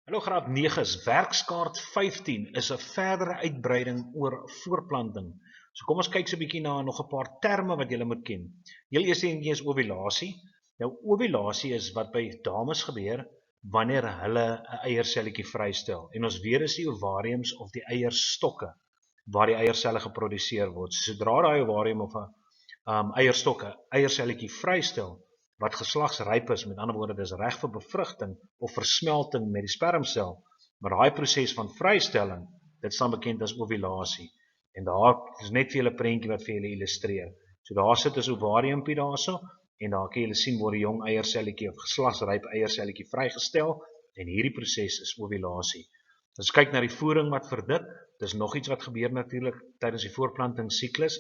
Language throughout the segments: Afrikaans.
Hallo graad 9's werkskaart 15 is 'n verdere uitbreiding oor voorplanting. So kom ons kyk so 'n bietjie na nog 'n paar terme wat julle moet ken. Heel eers een is ovulasie. Nou ovulasie is wat by dames gebeur wanneer hulle 'n eierselletjie vrystel. En ons weet dis die ovariums of die eierstokke waar die eierselle geproduseer word. So sodra daai ovarium of 'n eierstok 'n eierselletjie vrystel, wat geslagsryp is, met ander woorde, dis reg vir bevrugting of versmelting met die spermsel, maar daai proses van vrystelling, dit staan bekend as ovulasie. En daar is net vir julle 'n prentjie wat vir julle illustreer. So daar sit 'n ovariumpie daarso, en daar kan julle sien word 'n jong eierselletjie of geslagsryp eierselletjie vrygestel, en hierdie proses is ovulasie. As ons kyk na die voering wat verdik, dis nog iets wat gebeur natuurlik tydens die voorplantingssiklus,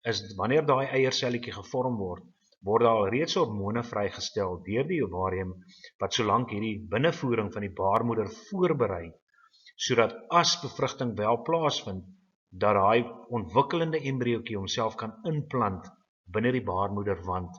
is wanneer daai eierselletjie gevorm word daar alreeds hormone vrygestel deur die ovarium wat solank hierdie binnevoering van die baarmoeder voorberei, sodat as bevrugting wel plaasvind, dat daai ontwikkelende embriootjie homself kan inplant binne die baarmoederwand.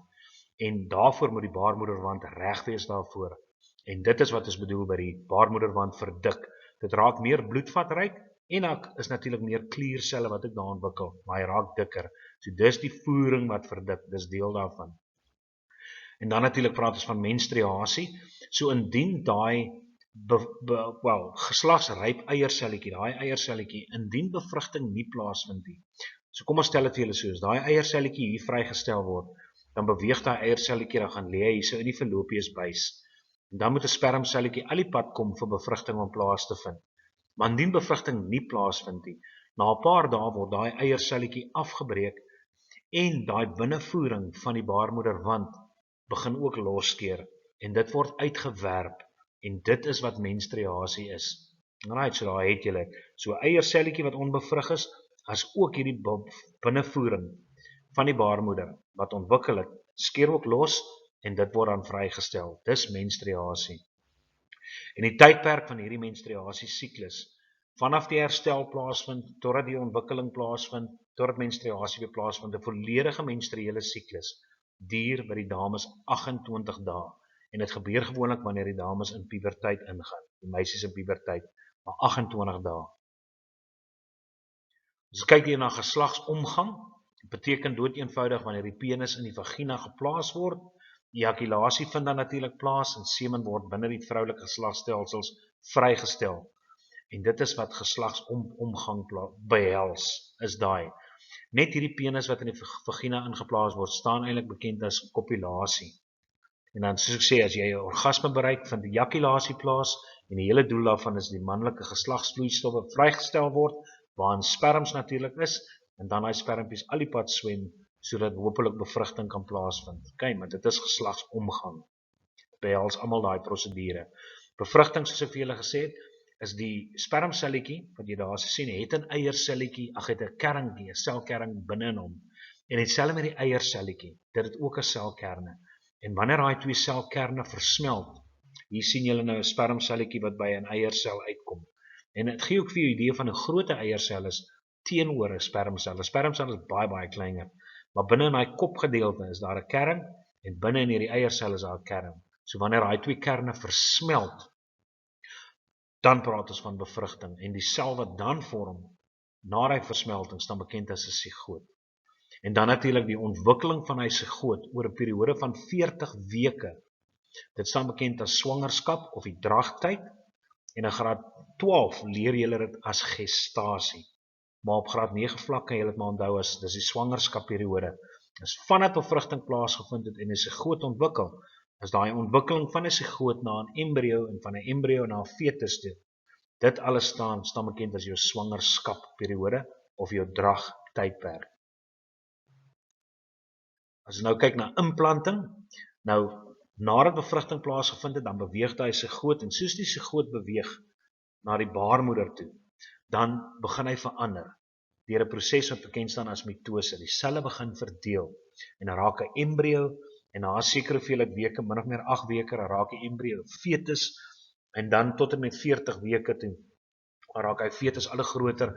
En daarvoor moet die baarmoederwand reg wees daarvoor. En dit is wat ons bedoel by die baarmoederwand verdik. Dit raak meer bloedvatryk en ook is natuurlik meer klierselle wat ook daar ontwikkel, maar hy raak dikker. So dis die voering wat verdik, dis deel daarvan. En dan natuurlik praat ons van menstruasie. So indien daai geslagsryp eierselletjie, daai eierselletjie, indien bevrugting nie plaasvind nie. So kom ons stel dit vir julle so, as daai eierselletjie hier vrygestel word, dan beweeg daai eierselletjie, dan gaan lê hy so in die fallopius buis. En dan moet 'n spermselletjie al die pad kom vir bevrugting om plaas te vind. Maar indien bevrugting nie plaasvind nie, na 'n paar dae word daai eierselletjie afgebreek en daai binnevoering van die baarmoederwand begin ook losskeer en dit word uitgewerp en dit is wat menstruasie is. Right, so daar het julle so 'n eierselletjie wat onbevrug is, as ook hierdie binnevoering van die baarmoeder wat ontwikkel het, skeer ook los en dit word dan vrygestel. Dis menstruasie. En die tydperk van hierdie menstruasiesiklus, vanaf die herstel plaasvind totdat die ontwikkeling plaasvind, totdat menstruasie weer plaasvind, 'n volledige menstruele siklus duur by die dames 28 dae. En dit gebeur gewoonlik wanneer die dames in puberteit ingaan, die meisies in puberteit, maar 28 dae. As ons kyk hier na geslagsomgang, beteken dood eenvoudig wanneer die penis in die vagina geplaas word, ejakulasie vind dan natuurlik plaas en semen word binne die vroulike geslagsstelsels vrygestel. En dit is wat geslagsomgang behels, is daai. Net hierdie penis wat in die vagina ingeplaas word, staan eintlik bekend as kopulasie. En dan soos ek sê, as jy 'n orgasme bereik, vind ejakulasie plaas en die hele doel daarvan is die manlike geslagsvloeistowwe vrygestel word, waarin sperms natuurlik is, en dan daai spermpies al die pad swem, sodat hopelik bevrugting kan plaasvind. Okay, maar dit is geslagsomgang. Dit behels almal daai prosedure. Bevrugting, soos ek vir julle gesê het, is die spermselletjie, wat jy daar sien, het 'n eierselletjie, het 'n kernkie, 'n selkern binne in hom. En dieselfde met die eierselletjie, dit het ook 'n selkerne. En wanneer daai twee selkerne versmelt, hier sien julle nou 'n spermselletjie wat by 'n eiersel uitkom. En dit gee ook vir jou 'n idee van 'n groot eiersel is teenoor 'n spermsel. 'n Spermsel is baie kleiner, maar binne in daai kopgedeelte is daar 'n kern en binne in hierdie eiersel is daar 'n kern. So wanneer daai twee kerne versmelt, dan praat ons van bevrugting en die sel wat dan vorm na daai versmelting staan bekend as 'n sigoot. En dan natuurlik die ontwikkeling van hy sigoot oor 'n periode van 40 weke. Dit staan bekend as swangerskap of die dragtyd. En in graad 12 leer julle dit as gestasie. Maar op graad 9 vlak kan julle dit maar onthou as dis die swangerskapperiode. As vanaf bevrugting plaasgevind het en 'n sigoot ontwikkel, is daai ontwikkeling van 'n sigoot na 'n embrio en van 'n embrio na 'n fetus toe. Dit alles staan bekend as jou swangerskapperiode of jou dragtydperk. As ons nou kyk na implanting, nou nadat bevrugting plaasgevind het, dan beweeg daai sigoot en soos die sigoot beweeg na die baarmoeder toe, dan begin hy verander deur 'n proses wat bekend staan as mitose. Die selle begin verdeel en dan raak 'n embrio en na 'n sekere hoeveelheid weke, min of meer 8 weke, dan raak die embrio fetus en dan tot en met 40 weke toe raak hy fetus al groter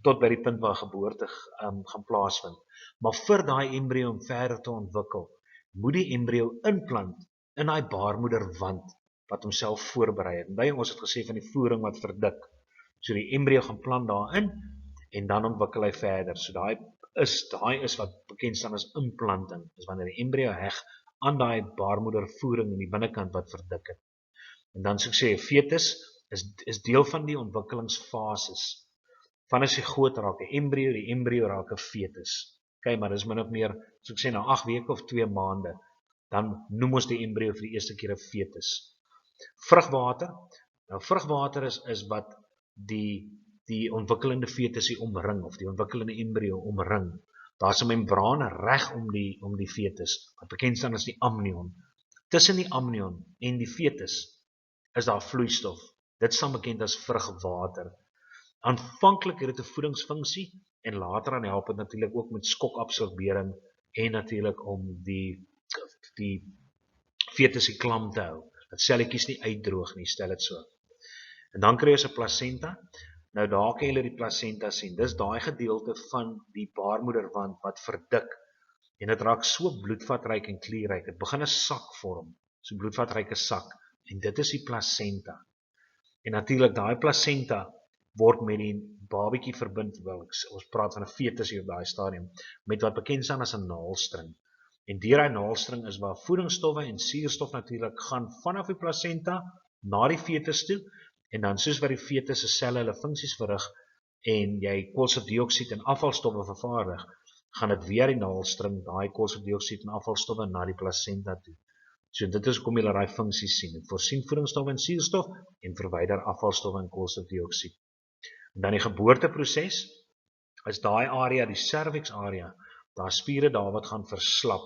tot by die punt waar geboorte gaan plaasvind. Maar vir daai embrio om verder te ontwikkel, moet die embrio inplant in daai baarmoederwand wat homself voorberei het. En ons het gesê van die voering wat verdik. So die embrio gaan plant daarin en dan ontwikkel hy verder. So daai is wat bekend staan as implanting. Dis wanneer die embrio heg aan daai baarmoedervoering in die binnekant wat verdik het. En dan soos ek sê, fetus is deel van die ontwikkelingsfases. Van as hy groot raak, die embrio raak 'n fetus. Okay, maar dis min of meer, soos ek sê, na 8 weke of 2 maande, dan noem ons die embrio vir die eerste keer 'n fetus. Vrugwater. Nou vrugwater is wat die ontwikkelende fetus omring of die ontwikkelende embrio omring. Daar's 'n membraan reg om die fetus wat bekend staan as die amnion. Tussen die amnion en die fetus is daar vloeistof. Dit staan bekend as vrugwater. Aanvanklik het dit 'n voedingsfunksie en later dan help dit natuurlik ook met skokabsorbering en natuurlik om die fetus klam te hou. Dat selletjies nie uitdroog nie, stel dit so. En dan kry jy 'n placenta. Nou daar kan jy die placenta sien. Dis daai gedeelte van die baarmoederwand wat verdik en dit raak so bloedvatryk en klierryk. Dit begin 'n sak vorm, so bloedvatryke sak en dit is die placenta. En natuurlik daai placenta word met die babietjie verbind, ons praat van 'n fetus hier op daai stadium, met wat bekend staan as 'n naalstring. En deur daai naalstring is waar voedingsstowwe en suurstof natuurlik gaan vanaf die placenta na die fetus toe, en dan soos wat die fetus se selle hulle funksies verrig en jy koolstofdioksied en afvalstowwe vervaardig, gaan dit weer die naalstring, daai koolstofdioksied en afvalstowwe na die placenta toe. So dit is hoekom jy daai funksies sien. Dit voorsien voedingsstowwe en suurstof en verwyder afvalstowwe en koolstofdioksied. En dan die geboorteproses is daai area, die cervix area, daar spiere daar wat gaan verslap.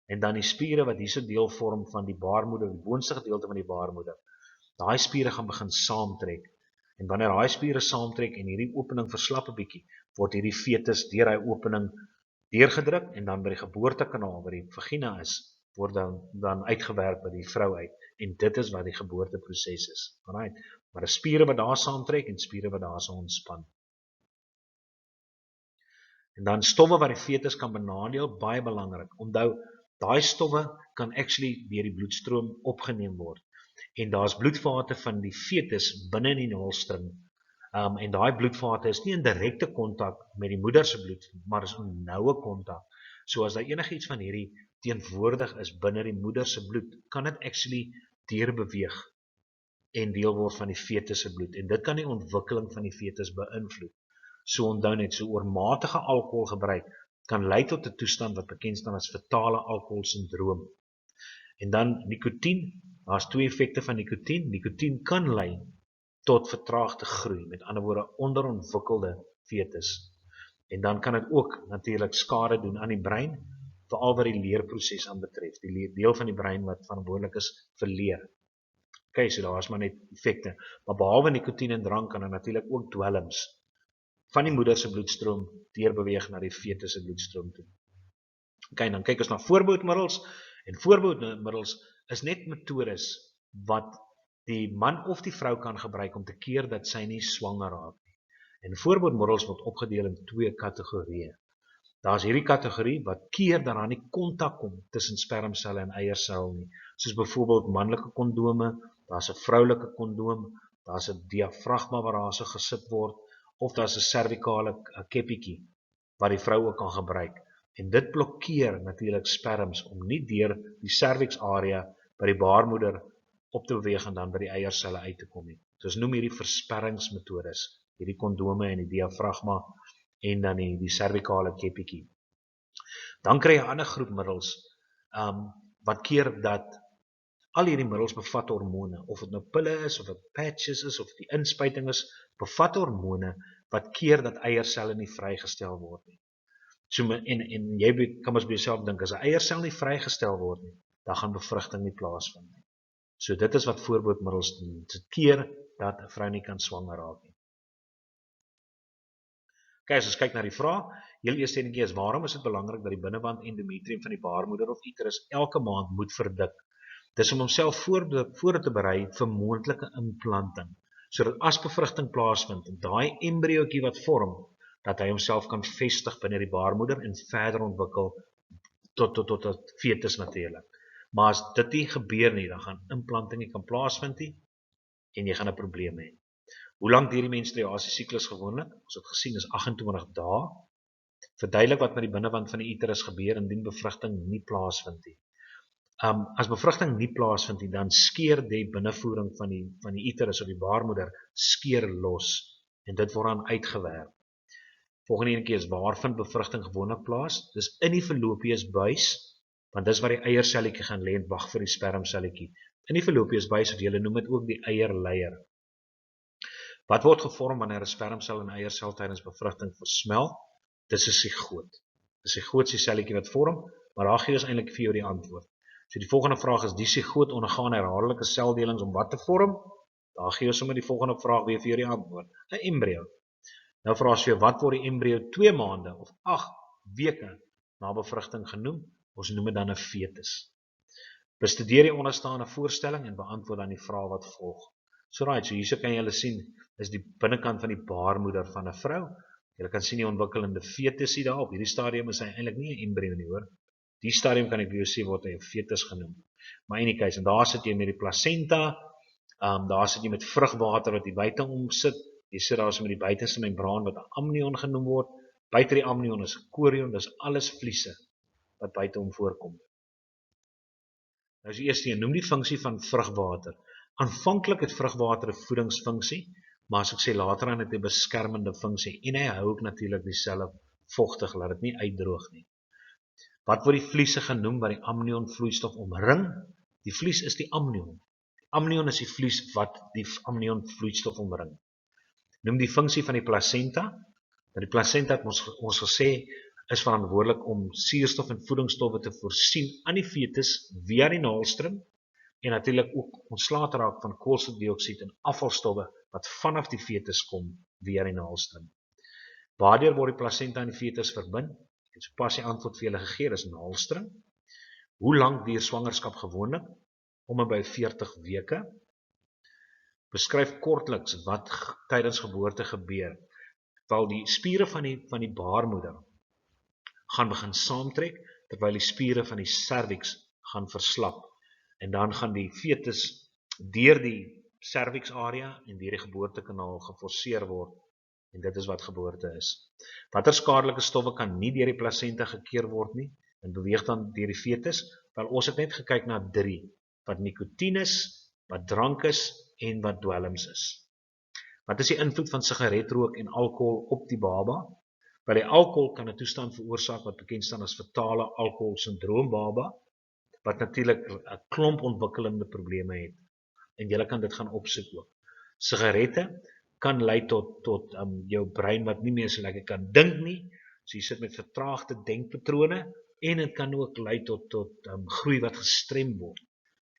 En dan die spiere wat hierso deel vorm van die baarmoeder, die boonste gedeelte van die baarmoeder. Daai spiere gaan begin saamtrek. En wanneer daai spiere saamtrek en hierdie opening verslap 'n bietjie, word hierdie fetus deur daai opening deurgedruk en dan by die geboortekanaal waar die vagina is, word dan uitgewerk by die vrou uit. En dit is wat die geboorteproses is. Alright. Maar die spiere wat daar saamtrek en spiere wat daar so ontspan. En dan stowwe wat die fetus kan benadeel, baie belangrik. Onthou, daai stowwe kan actually deur die bloedstroom opgeneem word. En daar's bloedvate van die fetus binne in die naalstring. En daai bloedvate is nie in direkte kontak met die moeder se bloed, maar is in noue kontak. So as daar enigiets van hierdie teenwoordig is binne die moeder se bloed, kan dit actually deurbeweeg en deel word van die fetus se bloed. En dit kan die ontwikkeling van die fetus beïnvloed. So onthou net, so oormatige alkoholgebruik kan lei tot 'n toestand wat bekend staan as fetale alkoholsindroom. En dan nikotien, daar's 2 effekte van nikotien. Nikotien kan lei tot vertraagde groei, met ander woorde onderontwikkelde fetus. En dan kan dit ook natuurlik skade doen aan die brein, veral wat die leerproses aanbetref, die deel van die brein wat verantwoordelik is vir leer. Okay, so daar is maar net effekte. Maar behalwe nikotien en drank kan daar natuurlik ook dwelms van die moeder se bloedstroom deurbeweeg na die fetus se bloedstroom toe. Okay, dan kyk ons na voorbehoedmiddels. En voorbehoedmiddels is net metodes wat die man of die vrou kan gebruik om te keer dat sy nie swanger raak nie. En voorbehoedmiddels word opgedeel in 2 kategorieë. Daar's hierdie kategorie wat keer dat daar nie kontak kom tussen spermselle en eiersel nie. Soos byvoorbeeld manlike kondome, daar's 'n vroulike kondoom, daar's 'n diafragma waar daar so gesit word, of daar's 'n servikale keppietjie wat die vrou ook kan gebruik. En dit blokkeer natuurlik sperms om nie deur die cervix area by die baarmoeder op te beweeg en dan by die eierselle uit te kom nie. So ons noem hierdie versperringsmetodes, hierdie kondome en die diafragma en dan die servikale keppietjie. Dan kry jy 'n ander groep middels wat keer dat al hierdie middels bevat hormone, of dit nou pille is, of dit patches is, of die inspuiting is, bevat hormone wat keer dat eierselle nie vrygestel word nie. So, en jy kan mos by jouself dink, as 'n eiersel nie vrygestel word nie, dan gaan bevrugting nie plaasvind nie. So dit is wat voorbehoedmiddels doen, dit keer dat 'n vrou nie kan swanger raak nie. Okay, as ons kyk na die vraag, heel eerste enetjie is, waarom is dit belangrik dat die binnewand endometrium van die baarmoeder of uterus elke maand moet verdik? Dis om homself voor te berei vir moontlike implanting, sodat as bevrugting plaasvind, daai embriootjie wat vorm, dat hy homself kan vestig binne die baarmoeder en verder ontwikkel tot 'n fetus natuurlik. Maar as dit nie gebeur nie, dan gaan implanting nie kan plaasvind nie en jy gaan 'n probleem hê. Hoe lank duur die menstruasie siklus gewoonlik? Ons het gesien is 28 dae. Verduidelik wat met die binnewand van die uterus gebeur indien bevrugting nie plaasvind nie. As bevrugting nie plaasvind nie, dan skeer die binnevoering van die uterus of die baarmoeder skeer los en dit word dan uitgewerk. Volgende een keer is waar vind bevrugting gewoonlik plaas? Dis in die fallopius buis, want dis waar die eierselletjie gaan lê en wag vir die spermselletjie. In die fallopius buis, of julle noem dit ook die eierleier. Wat word gevorm wanneer 'n spermsel en eiersel tydens bevrugting versmelt? Dis 'n sigoot. 'n Sigoot is die selletjie wat vorm, maar daar gee ons eintlik vir jou die antwoord. So die volgende vraag is, die sigoot ondergaan herhaaldelike seldelings om wat te vorm? Daar gee ons sommer die volgende vraag weer vir jou die antwoord. 'n Embrio. Nou vra ons vir jou, wat word die embrio 2 maande of 8 weke na bevrugting genoem? Ons noem dit dan 'n fetus. Bestudeer die onderstaande voorstelling en beantwoord dan die vraag wat volg. So hierso kan julle sien, is die binnekant van die baarmoeder van 'n vrou. Julle kan sien die ontwikkelende fetus hier daar. Op hierdie stadium is hy eintlik nie 'n embrio nie, hoor. Die stadium kan ek vir jou sê word hy 'n fetus genoem. Maar in die case, en daar sit jy met die placenta, daar sit jy met vrugwater wat hier buite om sit. Jy sit daar so met die buitenste membraan wat 'n amnion genoem word. Buite die amnion is 'n chorion, dis alles vliese wat buite hom voorkom. Nou is die eerste een, noem die funksie van vrugwater. Aanvanklik het vrugwater 'n voedingsfunksie, maar as ek sê later aan het hy 'n beskermende funksie en hy hou ook natuurlik die selle vochtig, laat dit nie uitdroog nie. Wat word die vliese genoem wat die amnion vloeistof omring? Die vlies is die amnion. Die amnion is die vlies wat die amnion vloeistof omring. Noem die funksie van die placenta. Nou die placenta het ons gesê is verantwoordelik om suurstof en voedingsstowwe te voorsien aan die fetus via die naelstring en natuurlik ook ontslae te raak van koolstofdioksied en afvalstowwe wat vanaf die fetus kom via die naelstring. Waardeur word die placenta en die fetus verbind? Ek het sopas die antwoord vir julle gegee, dis naelstring. Hoe lank duur swangerskap gewoonlik? Om en by 40 weke. Beskryf kortliks wat tydens geboorte gebeur. Terwyl die spiere van die baarmoeder gaan begin saamtrek, terwyl die spiere van die cervix gaan verslap. En dan gaan die fetus deur die cervix area en deur die geboortekanaal geforseer word. En dit is wat geboorte is. Watter skadelike stowwe kan nie deur die placenta gekeer word nie en beweeg dan deur die fetus? Wel, ons het net gekyk na 3, wat nikotien is, wat drank is en wat dwelms is. Wat is die invloed van sigaretrook en alkohol op die baba? Wel, die alkohol kan 'n toestand veroorsaak wat bekend staan as fatale alkoholsindroom baba, wat natuurlik 'n klomp ontwikkelende probleme het. En jy kan dit gaan opsoek ook. Sigarette kan lei tot jou brein wat nie meer so lekker kan dink nie. So jy sit met vertraagde denkpatrone en dit kan ook lei tot groei wat gestrem word.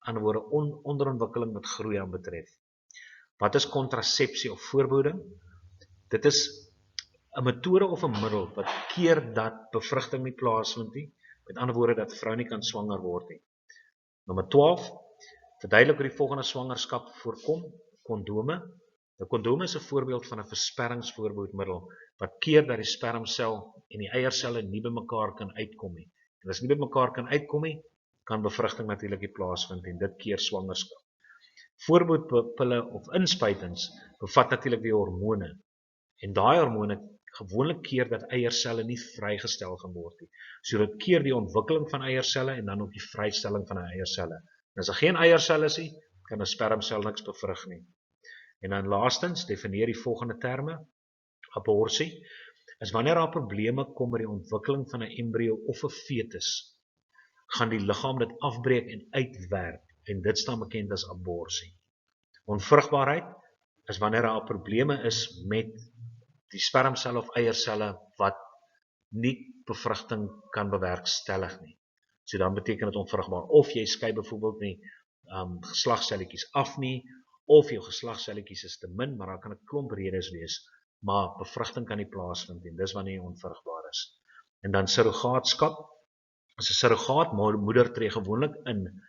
Aan woorde onderontwikkeling wat groei aan betref. Wat is kontrasepsie of voorbehoeding? Dit is 'n metode of 'n middel wat keer dat bevrugting nie plaasvind nie. Met ander woorde dat vrou nie kan swanger word nie. Nommer 12. Verduidelik hoe die volgende swangerskap voorkom. Kondome. Nou, kondome is 'n voorbeeld van 'n versperringsvoorbehoedmiddel wat keer dat die spermsel en die eierselle nie by mekaar kan uitkom nie. En as nie by mekaar kan uitkom nie, kan bevrugting natuurlik nie plaasvind en dit keer swangerskap. Voorbehoedpille of inspuitings bevat natuurlik die hormone. En daai hormone gewoonlik keer dat eierselle nie vrygestel gaan word nie. So dit keer die ontwikkeling van eierselle en dan ook die vrystelling van eierselle. En as daar geen eierselle is nie, kan 'n spermsel niks bevrug nie. En dan laastens, definieer die volgende terme. Aborsie is wanneer daar probleme kom met die ontwikkeling van 'n embrio of 'n fetus, gaan die liggaam dit afbreek en uitwerk en dit staan bekend as aborsie. Onvrugbaarheid is wanneer daar probleme is met die spermselle of eierselle wat nie bevrugting kan bewerkstellig nie. So dan beteken dit onvrugbaar. Of jy skei byvoorbeeld nie geslagselletjies af nie, of jou geslagselletjies is te min, maar daar kan 'n klomp redes wees, maar bevrugting kan nie plaasvind en dis wanneer jy onvrugbaar is. En dan surrogaatskap. As 'n surrogaatmoeder tree gewoonlik in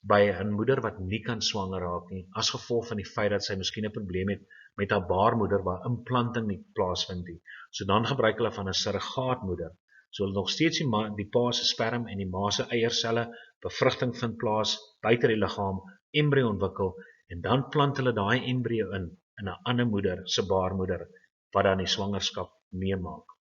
by 'n moeder wat nie kan swanger raak nie, as gevolg van die feit dat sy miskien 'n probleem het met haar baarmoeder waar implanting nie plaasvind nie. So dan gebruik hulle van 'n surrogaatmoeder. So hulle nog steeds die pa se sperm en die ma se eierselle bevrugting vind plaas buite die liggaam, embrio ontwikkel en dan plant hulle daai embrio in 'n ander moeder se baarmoeder wat dan die swangerskap meemaak.